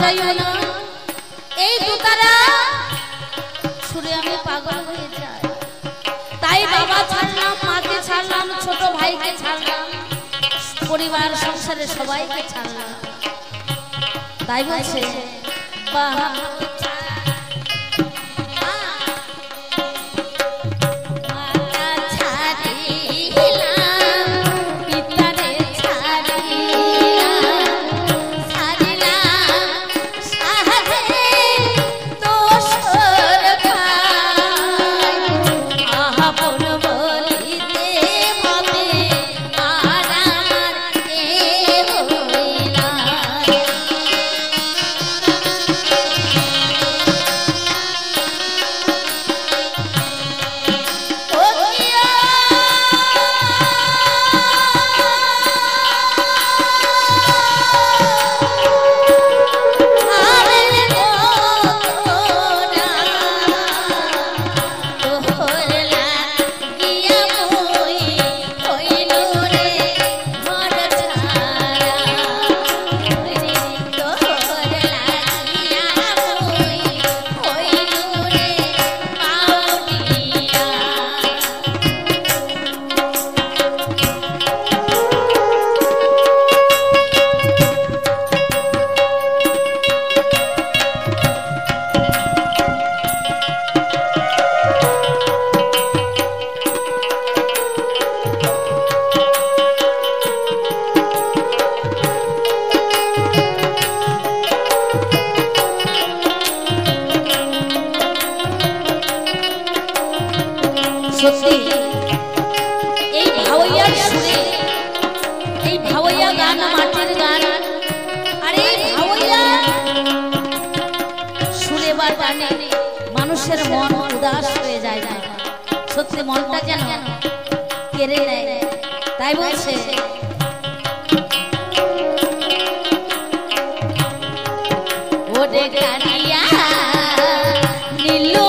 যাইও না, এই দুতারা শুনে আমি পাগল হয়ে যাই। তাই বাবা ছাড়লাম, মাকে ছাড়লাম, ছোট ভাইকে ছাড়লাম, পরিবার সংসারে সবাইকে ছাড়লাম। তাই বলছে বাবা সত্যি এই ভাওয়াইয়ার সুরে, এই ভাওয়াইয়া গান মাটির গান, আর এই ভাওয়াইয়া সুরে বা গানে মানুষের মন উদাস হয়ে যায় না, সত্যি মনটা যেন কেড়ে নেয়। তাই বলছে ওরে কানিয়া নীলু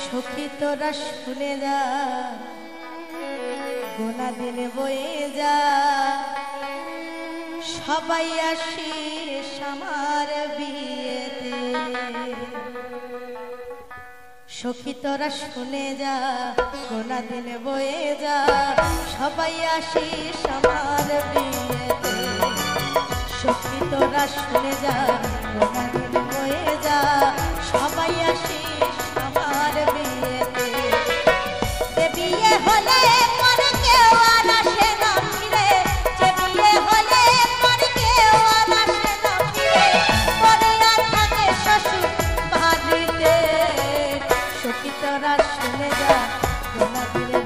সখী তোরা শুনে যা, গোনা দিনে বয়ে যা, সবাই আসিস আমার বিয়েতে। সখী তোরা শুনে যা, গোনা দিনে বয়ে যা, সবাই আসিস আমার বিয়েতে। সখী তোরা শুনে যা, গোনা দিনে বয়ে যা, সবাই আসিস আমার বিয়েতে। বিয়ে হলে মনে কেউ আর আসে না ফিরে, যে বিয়ে হলে মনে কেউ আর আসে না ফিরে, পরে আর থাকে শ্বশুর বাড়িতে। সখী তোরা শুনে যা, গোনা দিনে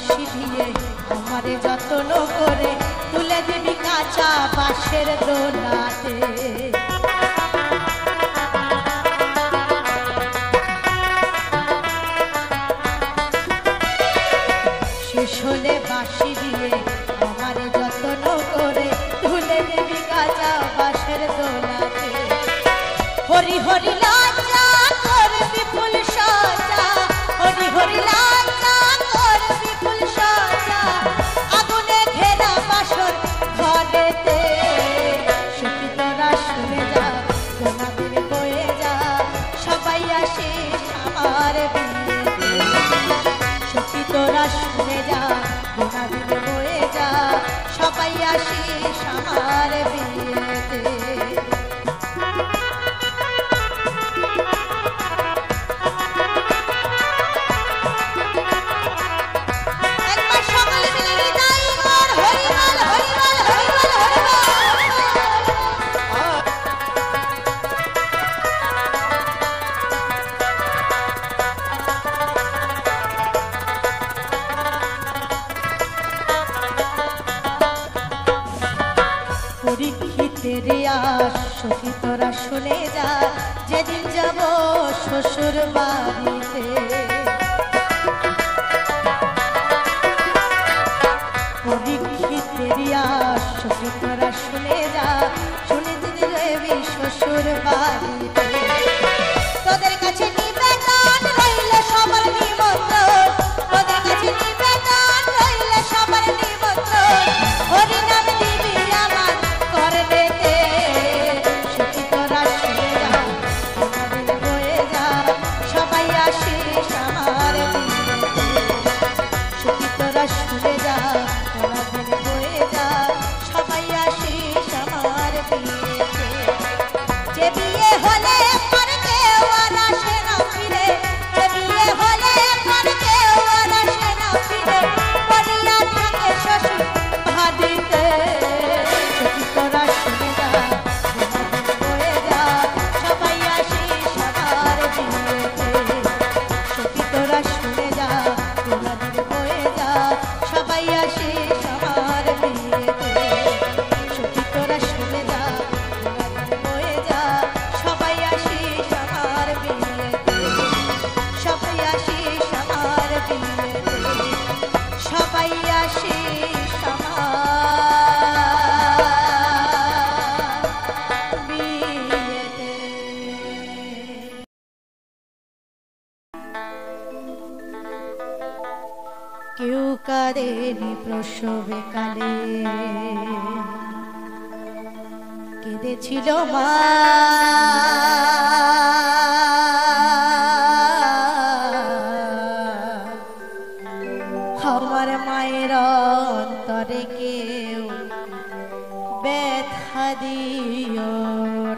বাঁশি দিয়ে আমারে যত্ন করে তুলে দিবি কাঁচা বাঁশের দোলাতে। শেষ হলে বাঁশি দিয়ে আমারে যত্ন করে তুলে দিবি কাঁচা বাঁশের দোলাতে। হরি হরি লাজা করবি ফুল সাজা, হরি হরি লাজা করবি ফুল সাজা, আগুনে ঘেরা বাসর ঘরেতে। সখী তোরা শুনে যা, গোনাদের বয়ে যা, সবাই আসিস আমার বিয়েতে। সখী তোরা শুনে যা, গোনাদের বয়ে যা, সবাই আসিস আমার বিয়েতে। পরীক্ষিতের আস সখী তোরা শুনে যা, যেদিন যাব শ্বশুর বাড়িতে। পরীক্ষিতের আস সখী তোরা শুনে যা, শুনে যেদিন যাবি শ্বশুর বাড়িতে। তোদের কাছে নিবেদন রইলে সবার নিমন্ত্রণ, তোদের কাছে নিবেদন রইলে সবার নিমন্ত্রণ, হরি নাম দিবি আমার করবেতে। সখী তোরা শুনে যা, আমাদের বয়ে যা, সবাই আসিস আমার বিয়েতে। সখী তোরা শুনে যা, আমাদের বয়ে যা, সবাই আসিস আমার বিয়েতে। যে বিয়ে হলে পর কেউ আর আসে না ফিরে, যে বিয়ে হলে পর কেউ আর আসে না ফিরে, পড়িয়া থাকে শ্বশুর বাড়িতে। সখী তোরা শুনে যা, আমাদের বয়ে যা, সবাই আসিস আমার বিয়েতে। সখী তোরা শুনে যা, আমাদের বয়ে যা, সবাই আসিস আমার বিয়েতে। সখী তোরা শুনে যা, আমাদের বয়ে যা, সবাই আসিস আমার বিয়েতে। সবাই আসিস আমার বিয়েতে, সবাই আসিস আমার বিয়েতে। কেউ কাঁদেনি প্রসবে কালে, কেঁদেছিল মা। আমার মায়ের অন্তরে কেউ ব্যথা দিও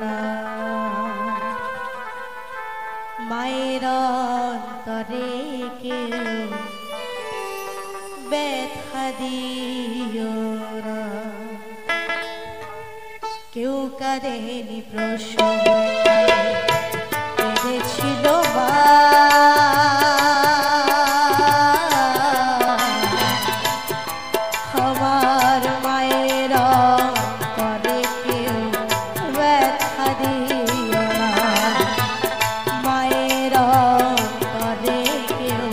না, মায়ের অন্তরে কেউ ব্যথা দিও না। কেউ কাঁদেনি প্রসবে কালে, কেঁদেছিল মা। আমার মায়ের অন্তরে কেউ ব্যথা দিও না, মায়ের অন্তরে কেউ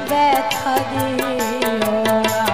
ব্যথা দিও না।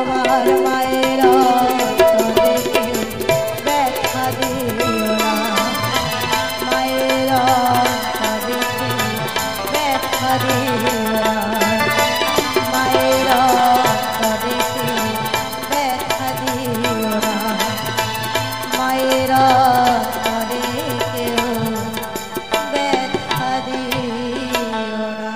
আমার মায়ের অন্তরে কেউ ব্যথা দিও না, মায়ের অন্তরে কেউ ব্যথা দিও না, মায়ের অন্তরে কেউ ব্যথা দিও না, মায়ের অন্তরে কেউ ব্যথা দিও না।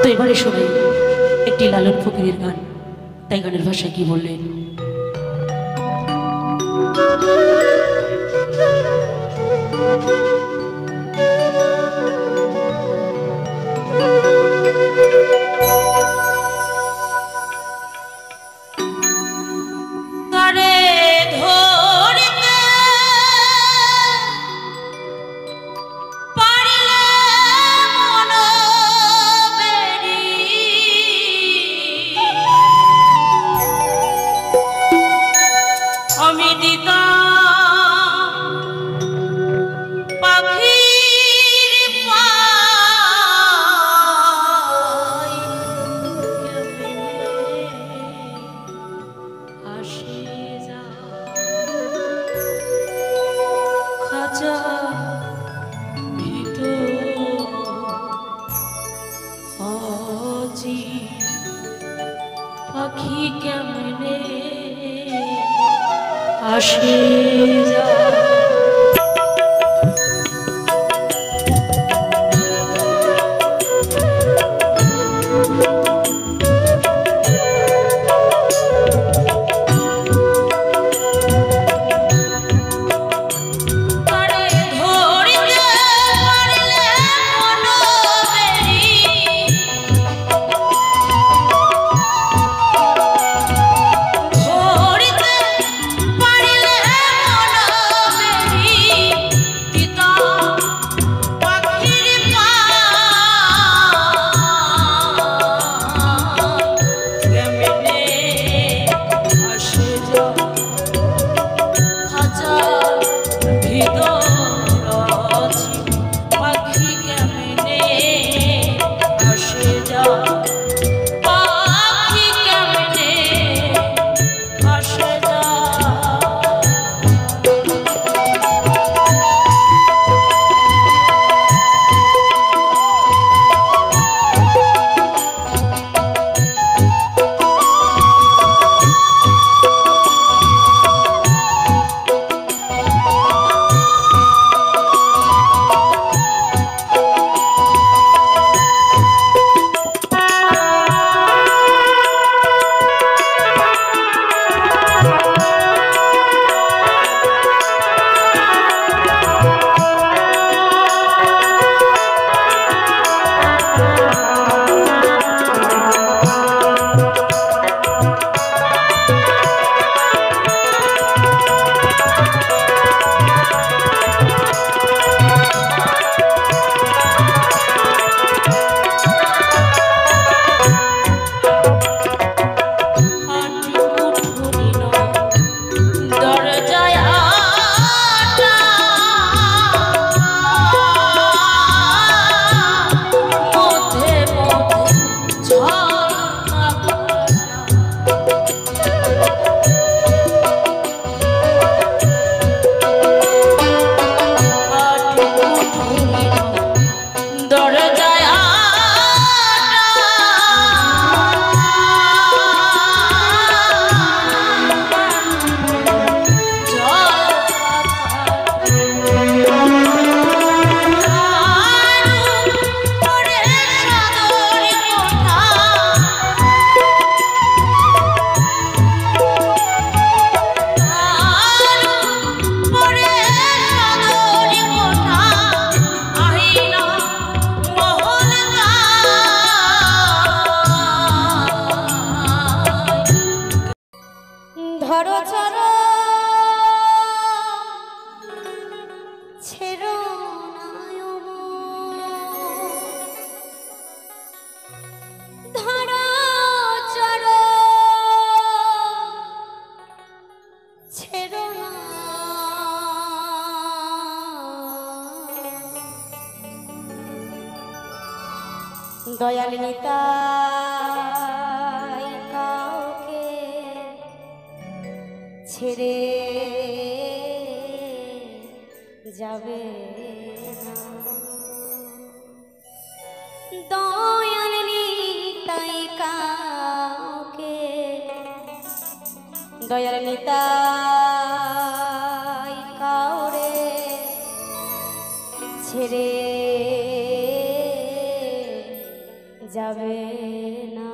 তো এবারে শোনাই একটি লালন ফকিরের গান। তাই গানের ভাষায় কি বললেন? পাখি কেমনে আসে যা ধরো চরো ছেড়ো ধরো চরো দয়াল নিতাই কাউকে ছেড়ে যাবে না, দয়াল নিতাই কাউকে, দয়াল নিতাই কাউরে ছেড়ে যাবে না।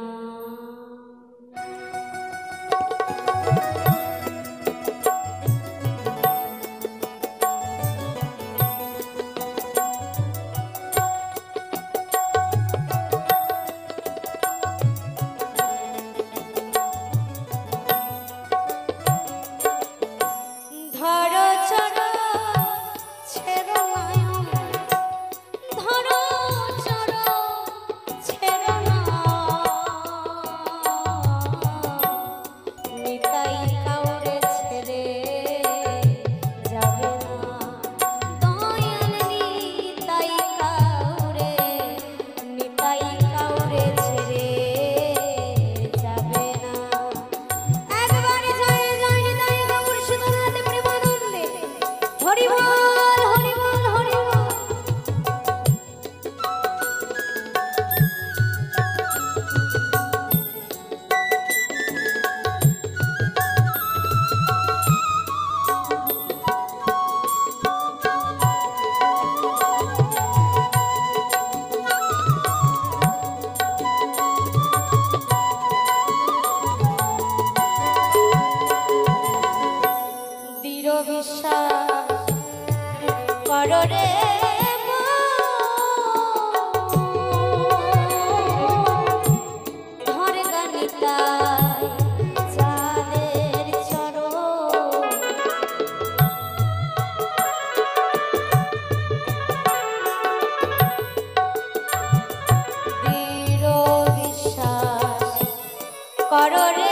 ধরো চড়ো ছেড়ো নয়ন, ধরো চড়ো ছেড়ো না, নিতাই কাউরে ছেড়ে যাবে না, দয়াল নিতাই কাউরে, নিতাই কাউরে ছেড়ে যাবে না। একবারে জয় জয় নিতাই গৌর সুধনাতে প্রেমানন্দে হরি বল হরি বল হরি বল। দৃঢ় বিশ্বাস করো রে ধর গানিতাই চাঁদের চরণ, দৃঢ় বিশ্বাস করো রে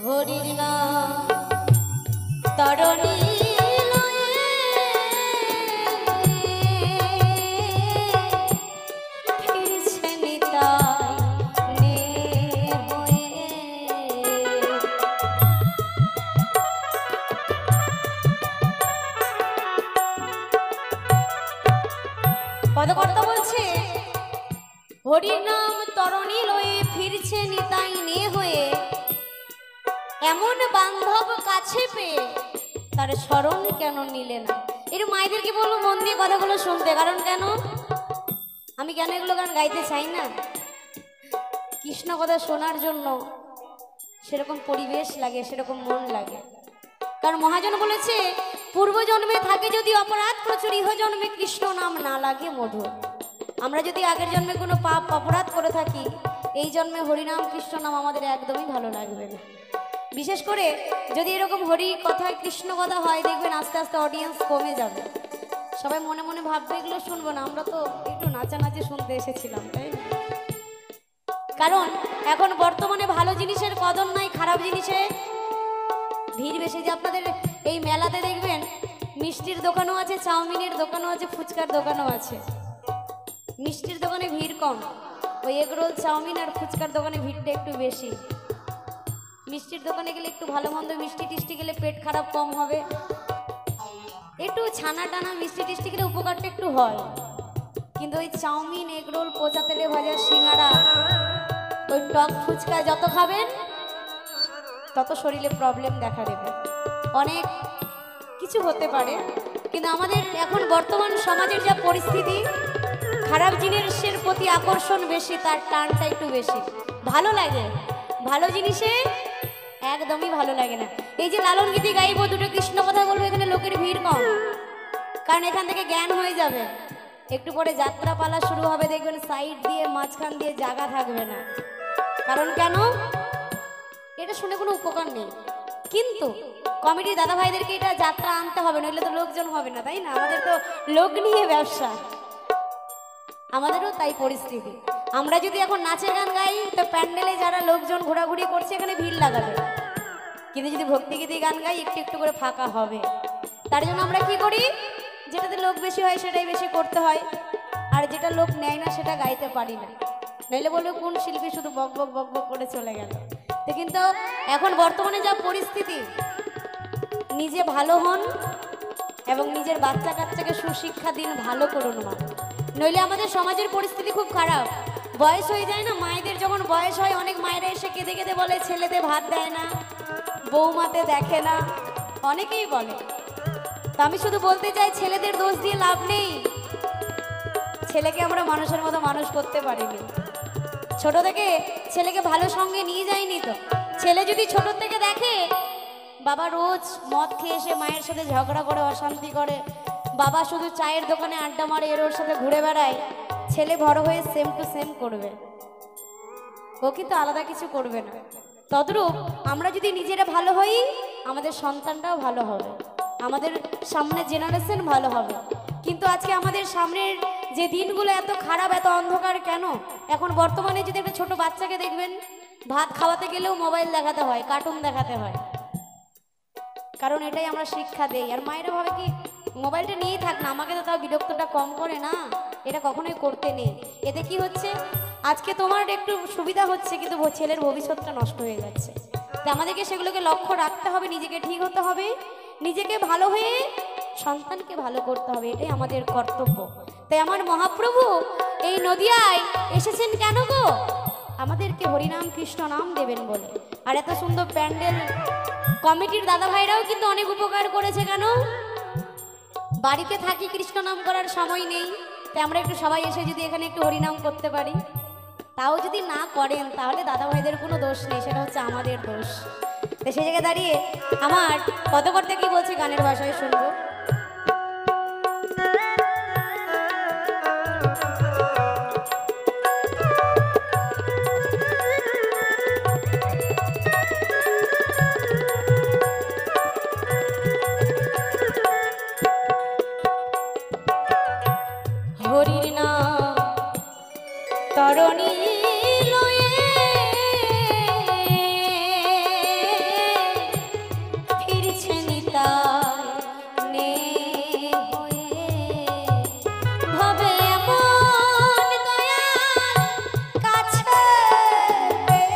হরির নাম তরণী ফিরছে নিতাই নে হয়ে, পদকর্তা বলছে হরির নাম তরণী লয়ে ফিরছে নিতাই নে হয়ে, এমন বান্ধব কাছে পেয়ে তার স্মরণ কেন নিলে না। এর মায়েদেরকে বলবো মন দিয়ে কথাগুলো শুনতে, কারণ কেন আমি কেন এগুলো গান গাইতে চাই না, কৃষ্ণ কথা শোনার জন্য সেরকম পরিবেশ লাগে, সেরকম মন লাগে। কারণ মহাজন বলেছে, পূর্বজন্মে থাকে যদি অপরাধ প্রচুর, ইহজন্মে কৃষ্ণ নাম না লাগে মধুর। আমরা যদি আগের জন্মে কোনো পাপ অপরাধ করে থাকি, এই জন্মে হরিনাম কৃষ্ণ নাম আমাদের একদমই ভালো লাগবে না। বিশেষ করে যদি এরকম হরি কথা কৃষ্ণ কথা হয়, দেখবেন আস্তে আস্তে অডিয়েন্স কমে যাবে। সবাই মনে মনে ভাববে এগুলো শুনবো না, আমরা তো একটু নাচানাচি শুনতে এসেছিলাম, তাই না? কারণ এখন বর্তমানে ভালো জিনিসের কদর নাই, খারাপ জিনিসে ভিড় বেশি। যে আপনাদের এই মেলাতে দেখবেন মিষ্টির দোকানও আছে, চাউমিনের দোকানও আছে, ফুচকার দোকানও আছে। মিষ্টির দোকানে ভিড় কম, ওই এগরোল চাউমিন আর ফুচকার দোকানে ভিড়টা একটু বেশি। মিষ্টির দোকানে গেলে একটু ভালো মন্দ মিষ্টি টিষ্টি গেলে পেট খারাপ কম হবে, একটু ছানা টানা মিষ্টি টিষ্টি গেলে উপকারটা একটু হয়। কিন্তু ওই চাউমিন, এগরোল, পচা তেলে ভাজা, সিঙ্গারা, ওই টক ফুচকা যত খাবেন তত শরীরে প্রবলেম দেখা দেবে, অনেক কিছু হতে পারে। কিন্তু আমাদের এখন বর্তমান সমাজের যা পরিস্থিতি, খারাপ জিনিসের প্রতি আকর্ষণ বেশি, তার টানটা একটু বেশি। ভালো লাগে, ভালো জিনিসে একদমই ভালো লাগে না। এই যে লালন গীতি গাইবো, দুটো কৃষ্ণ কথা বলবো, এখানে লোকের ভিড় কম, কারণ এখান থেকে জ্ঞান হয়ে যাবে। একটু পরে যাত্রা পালা শুরু হবে, দেখবেন সাইড দিয়ে মাঝখান দিয়ে জায়গা থাকবে না। কারণ কেন? এটা শুনে কোনো উপকার নেই। কিন্তু কমিটির দাদা ভাইদেরকে এটা যাত্রা আনতে হবে, নইলে তো লোকজন হবে না, তাই না? আমাদের তো লোক নিয়ে ব্যবসা, আমাদেরও তাই পরিস্থিতি। আমরা যদি এখন নাচের গান গাই, তো প্যান্ডেলে যারা লোকজন ঘোরাঘুরি করছে এখানে ভিড় লাগাবে। কিন্তু যদি ভক্তিগীতি গান গাই, একটু একটু করে ফাঁকা হবে। তার জন্য আমরা কি করি, যেটাতে লোক বেশি হয় সেটাই বেশি করতে হয়, আর যেটা লোক নেয় না সেটা গাইতে পারি না। নইলে বলবে কোন শিল্পী শুধু বক বক বক বক করে চলে গেল। তো কিন্তু এখন বর্তমানে যা পরিস্থিতি, নিজে ভালো হন এবং নিজের বাচ্চা কাচ্চাকে সুশিক্ষা দিন, ভালো করুন মা। নইলে আমাদের সমাজের পরিস্থিতি খুব খারাপ। বয়স হয়ে যায় না, মায়েদের যখন বয়স হয়, অনেক মায়েরা এসে কেঁদে কেঁদে বলে ছেলেদের ভাত দেয় না, বৌমাতে দেখে না, অনেকেই বলে। তো আমি শুধু বলতে চাই, ছেলেদের দোষ দিয়ে লাভ নেই। ছেলেকে আমরা মানুষের মতো মানুষ করতে পারিনি। ছোট থেকে ছেলেকে ভালো সঙ্গে নিয়ে যায়নি। তো ছেলে যদি ছোট থেকে দেখে বাবা রোজ মদ খেয়ে এসে মায়ের সাথে ঝগড়া করে, অশান্তি করে, বাবা শুধু চায়ের দোকানে আড্ডা মারে, এর ওর সাথে ঘুরে বেড়ায়, ছেলে বড় হয়ে সেম টু সেম করবে, ও কিন্তু আলাদা কিছু করবে না। তদ্রূপ আমরা যদি নিজেরা ভালো হই, আমাদের সন্তানটাও ভালো হবে, আমাদের সামনের জেনারেশন ভালো হবে। কিন্তু আজকে আমাদের সামনের যে দিনগুলো এত খারাপ, এত অন্ধকার কেন? এখন বর্তমানে যদি একটা ছোট বাচ্চাকে দেখবেন, ভাত খাওয়াতে গেলেও মোবাইল দেখাতে হয়, কার্টুন দেখাতে হয়, কারণ এটাই আমরা শিক্ষা দেই। আর মায়েরা ভাবে কি মোবাইলটা নিয়েই থাক না, আমাকে তো তাও বিরক্তটা কম করে না, এটা কখনোই করতে নেই। এতে কি হচ্ছে, আজকে তোমার একটু সুবিধা হচ্ছে, কিন্তু ছেলের ভবিষ্যৎটা নষ্ট হয়ে যাচ্ছে। তাই আমাদেরকে সেগুলোকে লক্ষ্য রাখতে হবে, নিজেকে ঠিক হতে হবে, নিজেকে ভালো হয়ে সন্তানকে ভালো করতে হবে, এটাই আমাদের কর্তব্য। তাই আমার মহাপ্রভু এই নদিয়ায় এসেছেন কেন গো? আমাদেরকে হরিনাম কৃষ্ণ নাম দেবেন বলে। আর এত সুন্দর প্যান্ডেল কমিটির দাদা ভাইরাও কিন্তু অনেক উপকার করেছে। কেন? বাড়িতে থাকি, কৃষ্ণ নাম করার সময় নেই, তাই আমরা একটু সবাই এসে যদি এখানে একটু হরিনাম করতে পারি, তাও যদি না করেন তাহলে দাদা ভাইদের কোনো দোষ নেই, সেটা হচ্ছে আমাদের দোষ। তো সেই জায়গায় দাঁড়িয়ে আমার পদকর্তা কি বলছে গানের ভাষায় শুনবো। হরির নাম তরণী লয়ে ফিরছে নিতাই নে হয়ে, ভাবে এমন দয়াল কাছে ভাবে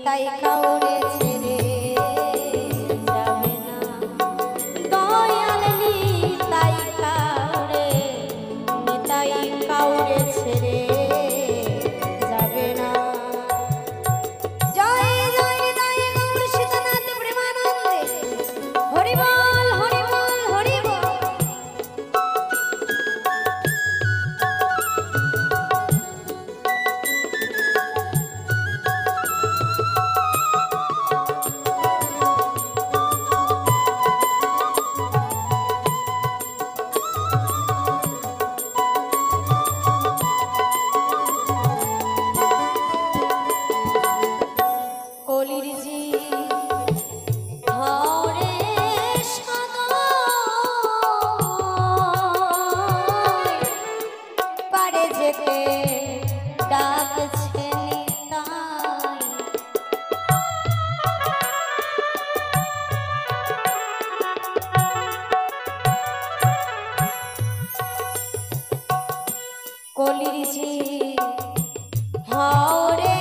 তাই কাউরে ছেড়ে যাবে না। কলির ঝি হাওরে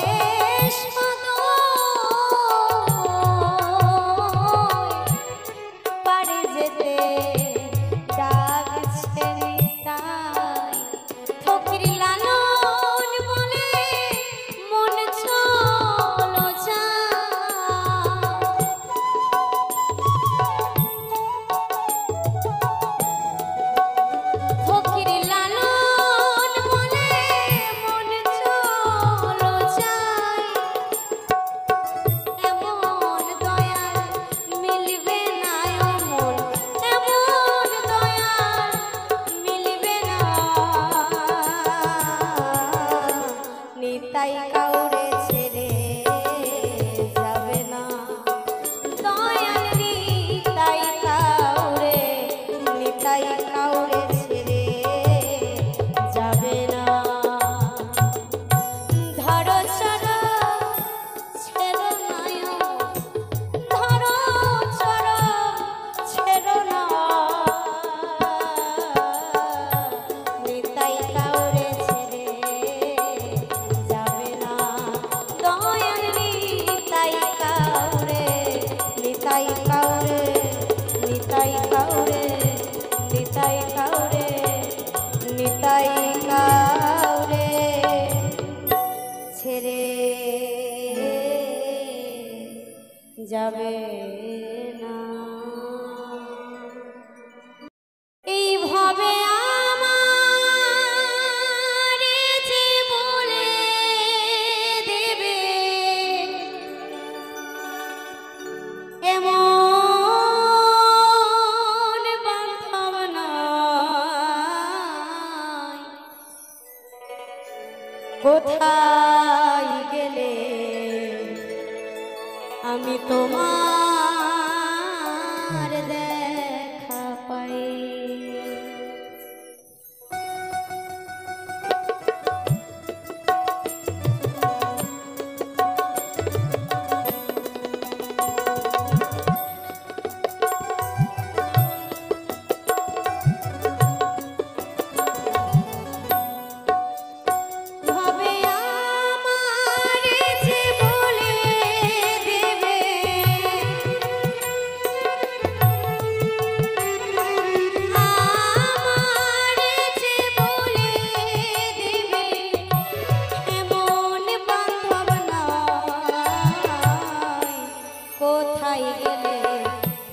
পারে যেতে ডাকছে নিতাই ফকির লালন বলে মন চলো যা ফকির লালন বলে মন চলো যাই এমন দয়াল মিলবে না মন এমন দয়াল মিলবে না নিতাই কাউরে ছেড়ে যাবে না দয়াল নিতাই কাউরে ছেড়ে যাবে না ধরো চড়ো ছেড়ো নয় ধরো চড়ো ছেড়ো না নিতাই কাউরে ছেড়ে যাবে না দয়াল নিতাই কাউরে নিতাই কাউরে নিতাই কাউরে নিতাই কাউরে নিতাই কাউরে ছেড়ে যাবে না এইভাবে আমার যে বলে দেবে এমন বান্ধব নাই কোথায় গেলে আমি তোমার দেখা পাই ভাবে আমার যে বলে দেবে আমার যে বলে দেবে এমন বান্ধব নাই কোথায় গেলে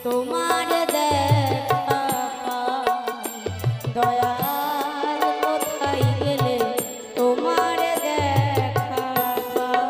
তোমার দেখা পাই দয়াল কোথায় গেলে তোমার দেখা পাই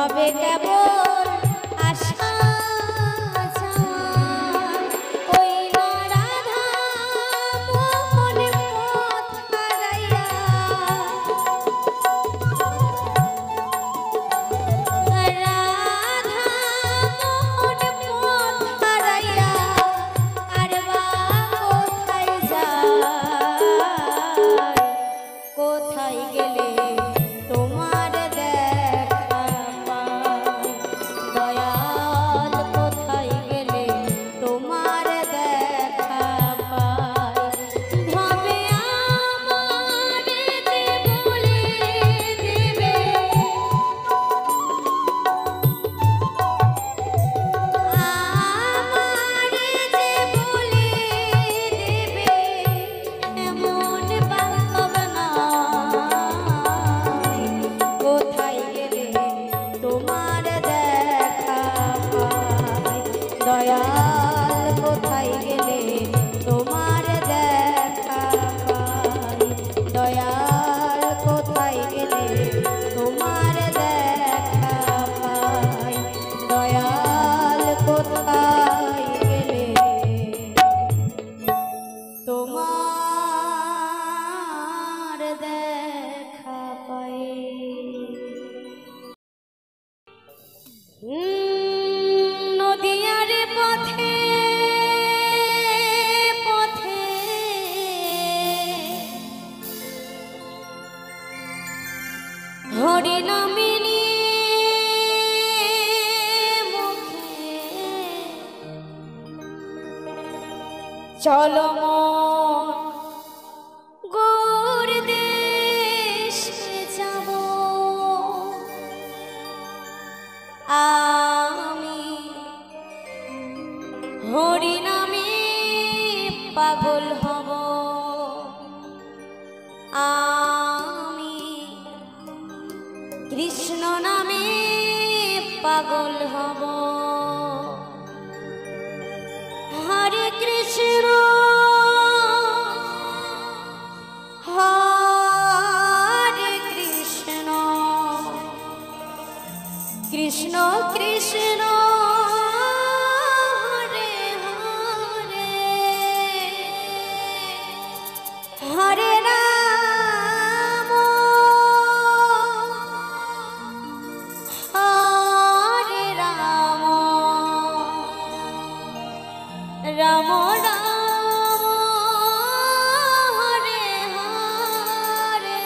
হবে কেবল আশা চাওয়া। ওই না রাধা মোহন পথ হারাইয়া, রাধা মোহন পথ হারাইয়া আর বা কোথায় যায়, কোথায় গেলে তোমার দেখা পাই। দয়াল কোথায় গেলে তোমার দেখা পাই। ভাবে আমার যে বলে দেবে, আমার যে বলে দেবে এমন বাস্তব নয়। কোথায় গেলে তোমার দেখা পাই। দয়াল কোথায় গেলে তোমার দেখা পাই। দয়াল কোথায় গেলে তোমার দেখা পাই। দয়াল কোথায় গেলে তোমার দেখা পাই। নদিয়ার পথে পথে হরিনামিনী মুখে চলো মন গৌর দেশে যাব। আমি হরিনামে পাগল হব। আমি কৃষ্ণ নামে পাগল হব। হরে কৃষ্ণ হরে কৃষ্ণ কৃষ্ণ কৃষ্ণ হরে হরে, হরে রাম হরে রাম, রাম রাম হরে হরে।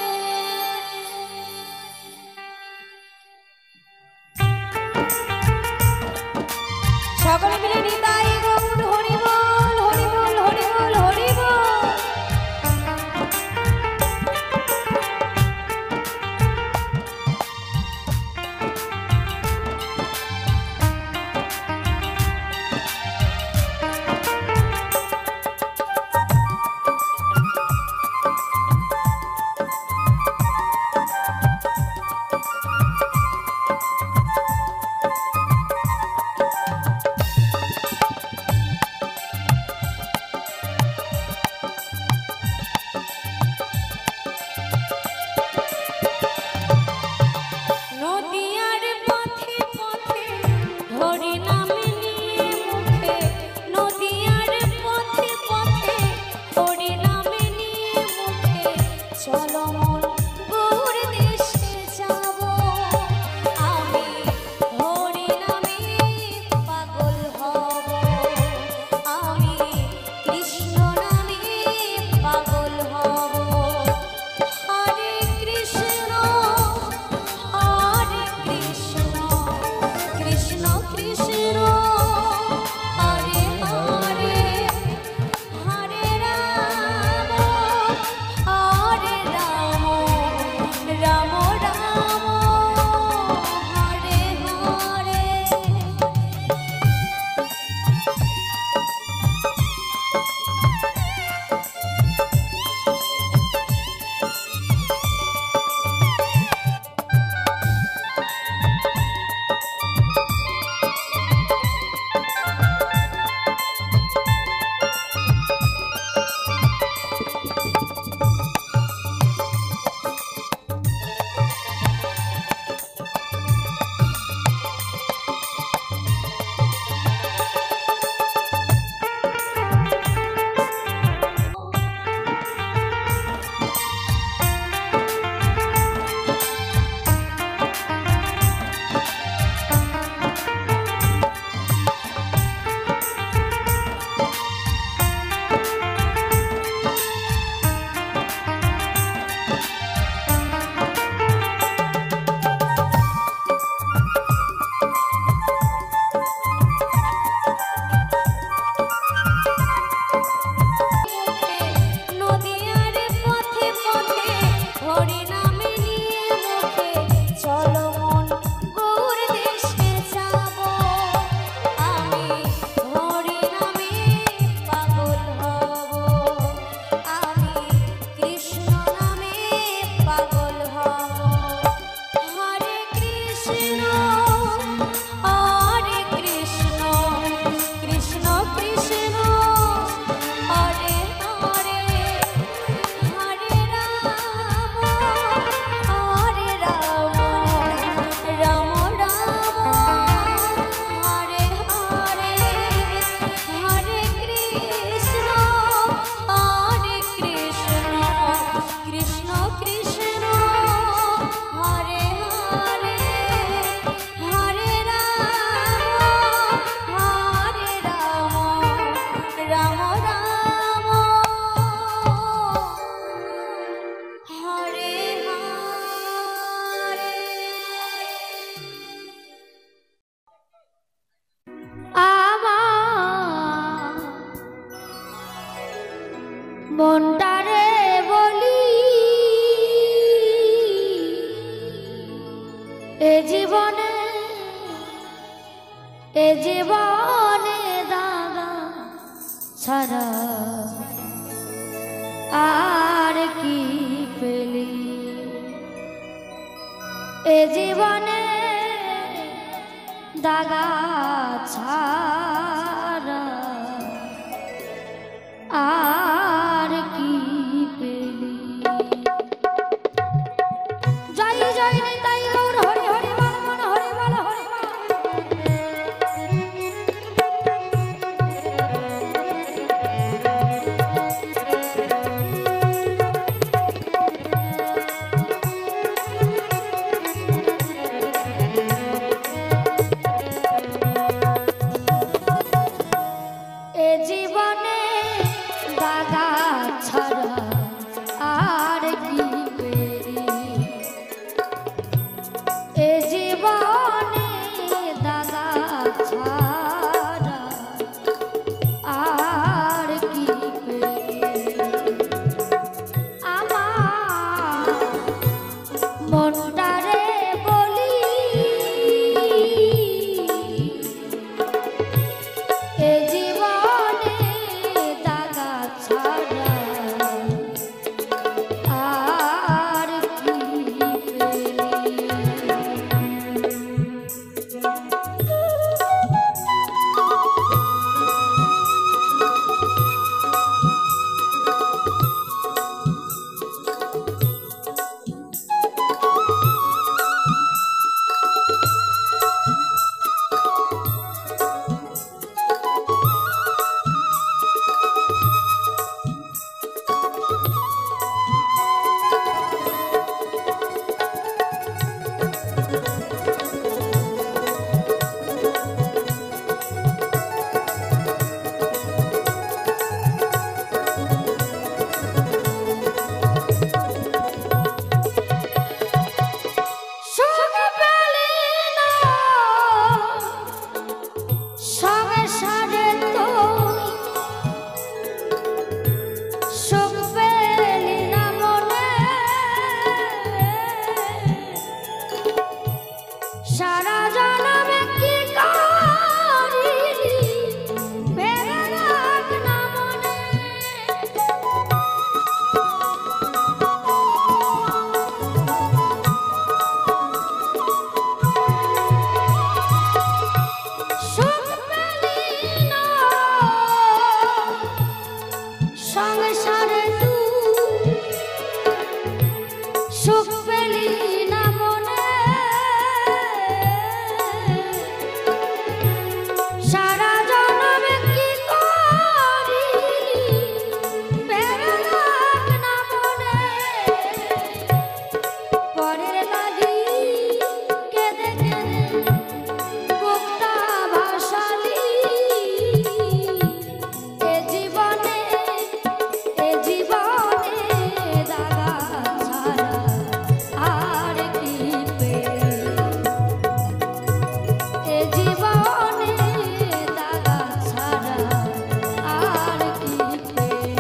এ জীবনে দাগা ছাড়া আর কি পেলি, এ জীবনে দাগা ছাড়া আর কি পেলি। জয় জয় নিতাই গৌর হরি হরি বল মন হরি বল হরি বল। এ জীবনে দাগা ছাড়া আর কি পেলি, এ জীবনে দাগা ছাড়া আর কি পেলি। আমার মনটারে বলি, এ জীবনে দাগা ছাড়া আর কি পেলি। সুখ পেলি না সংসারে তুই, সুখ পেলি না মনে, সারা জনমে কি করিলি ভেবে রাখ না মনে। সুখ পেলি না সংসারে তুই, সুখ পেলি না মনে, সারা জনমে কি করিলি ভেবে রাখ না মনে। পরের লাগি কেঁদে কেঁদে বুকটা ভাসালি, এ জীবনে দাগা ছাড়া আর কি পেলি, এ জীবনে দাগা ছাড়া আর কি পেলি।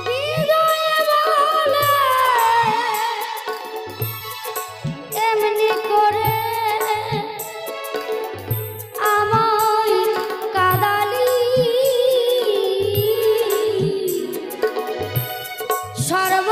বিজয় বলে এমনি করে আমায় কাঁদালি, সর্ব